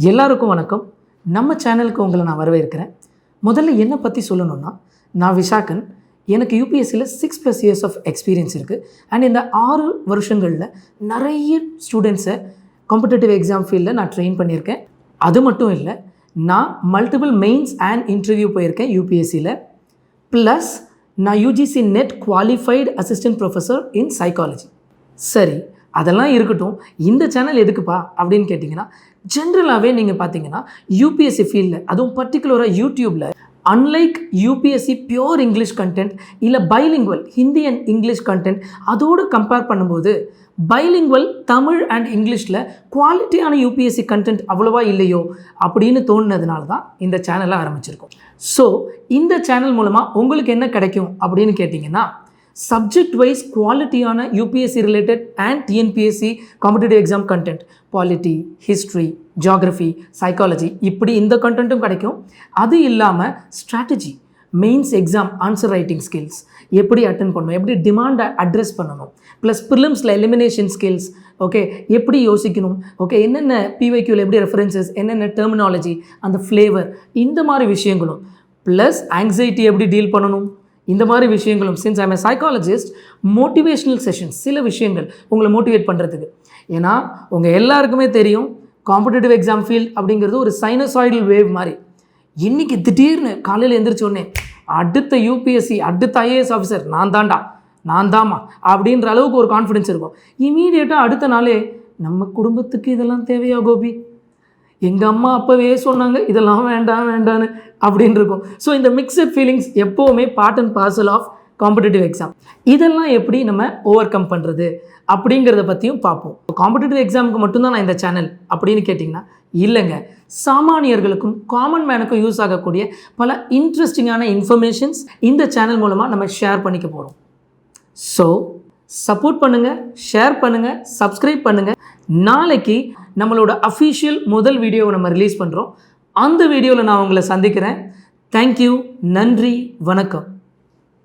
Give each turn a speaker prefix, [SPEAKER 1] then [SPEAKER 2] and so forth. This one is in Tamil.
[SPEAKER 1] எல்லாருக்கும் வணக்கம். நம்ம சேனலுக்கு உங்களை நான் வரவேற்கிறேன். முதல்ல என்னை பற்றி சொல்லணும்னா, நான் விஷாக்கன். எனக்கு யூபிஎஸ்சியில் 6+ இயர்ஸ் ஆஃப் எக்ஸ்பீரியன்ஸ் இருக்குது. அண்ட் இந்த 6 வருஷங்களில் நிறைய ஸ்டூடெண்ட்ஸை காம்படிட்டிவ் எக்ஸாம் ஃபீல்டில் நான் ட்ரெயின் பண்ணியிருக்கேன். அது மட்டும் இல்லை, நான் மல்டிபிள் மெயின்ஸ் அண்ட் இன்டர்வியூ போயிருக்கேன் யூபிஎஸ்சியில். ப்ளஸ் நான் UGC net qualified assistant professor in psychology. சரி, அதெல்லாம் இருக்கட்டும். இந்த சேனல் எதுக்குப்பா அப்படின்னு கேட்டிங்கன்னா, ஜென்ரலாகவே நீங்கள் பார்த்தீங்கன்னா யூபிஎஸ்சி ஃபீல்டில், அதுவும் பர்டிகுலராக யூடியூப்பில், unlike UPSC pure English content இல்லை bilingual Hindi and English content அதோடு கம்பேர் பண்ணும்போது பைலிங்குவல் தமிழ் அண்ட் இங்கிலீஷில் குவாலிட்டியான யூபிஎஸ்சி கண்டென்ட் அவ்வளோவா இல்லையோ அப்படின்னு தோணுனதுனால தான் இந்த சேனலை ஆரம்பிச்சிருக்கோம். ஸோ இந்த சேனல் மூலமாக உங்களுக்கு என்ன கிடைக்கும் அப்படின்னு கேட்டிங்கன்னா, சப்ஜெக்ட் வைஸ் குவாலிட்டியான UPSC related and TNPSC competitive exam content, polity, history, geography, psychology, இப்படி இந்த கண்டென்ட்டும் கிடைக்கும். அது இல்லாமல் strategy, mains exam answer writing skills, எப்படி அட்டன் பண்ணணும், எப்படி டிமாண்டை அட்ரெஸ் பண்ணணும், ப்ளஸ் ப்ரிலிம்ஸில் எலிமினேஷன் ஸ்கில்ஸ், ஓகே, எப்படி யோசிக்கணும், ஓகே, என்னென்ன பிவைக்யூவில் எப்படி ரெஃபரன்சஸ், என்னென்ன டெர்மினாலஜி, அந்த ஃப்ளேவர், இந்த மாதிரி விஷயங்களும், ப்ளஸ் ஆங்ஸைட்டி எப்படி டீல் பண்ணணும், இந்த மாதிரி விஷயங்களும். Since I'm a psychologist, motivational sessions, சில விஷயங்கள் உங்களை மோட்டிவேட் பண்ணுறதுக்கு. ஏன்னா உங்கள் எல்லாருக்குமே தெரியும், காம்படிட்டிவ் எக்ஸாம் ஃபீல்ட் அப்படிங்கிறது ஒரு சைனசாய்டல் வேவ் மாதிரி. இன்றைக்கி திடீர்னு காலையில் எழுந்திரிச்சோடனே அடுத்த யூபிஎஸ்சி, அடுத்த ஐஏஎஸ் ஆஃபீஸர் நான் தாம்மா அப்படின்ற அளவுக்கு ஒரு கான்ஃபிடென்ஸ் இருக்கும். இமீடியட்டாக அடுத்த நாளே நம்ம குடும்பத்துக்கு இதெல்லாம் தேவையா கோபி, எங்கள் அம்மா அப்போவே சொன்னாங்க இதெல்லாம் வேண்டான்னு அப்படின்னு இருக்கும். ஸோ இந்த மிக்சட் ஃபீலிங்ஸ் எப்போவுமே part and parcel of competitive exam. இதெல்லாம் எப்படி நம்ம ஓவர் கம் பண்ணுறது அப்படிங்கிறத பற்றியும் பார்ப்போம். காம்படிட்டிவ் எக்ஸாமுக்கு மட்டும்தான் நான் இந்த சேனல் அப்படின்னு கேட்டிங்கன்னா இல்லைங்க. சாமானியர்களுக்கும் காமன் மேனுக்கும் யூஸ் ஆகக்கூடிய பல இன்ட்ரெஸ்டிங்கான இன்ஃபர்மேஷன்ஸ் இந்த சேனல் மூலமாக நம்ம ஷேர் பண்ணிக்க போகிறோம். ஸோ சப்போர்ட் பண்ணுங்கள், ஷேர் பண்ணுங்கள், சப்ஸ்கிரைப் பண்ணுங்கள். நாளைக்கு நம்மளோட அஃபிஷியல் முதல் வீடியோவை நம்ம ரிலீஸ் பண்ணுறோம். அந்த வீடியோவில் நான் உங்களை சந்திக்கிறேன். தேங்க்யூ, நன்றி, வணக்கம்.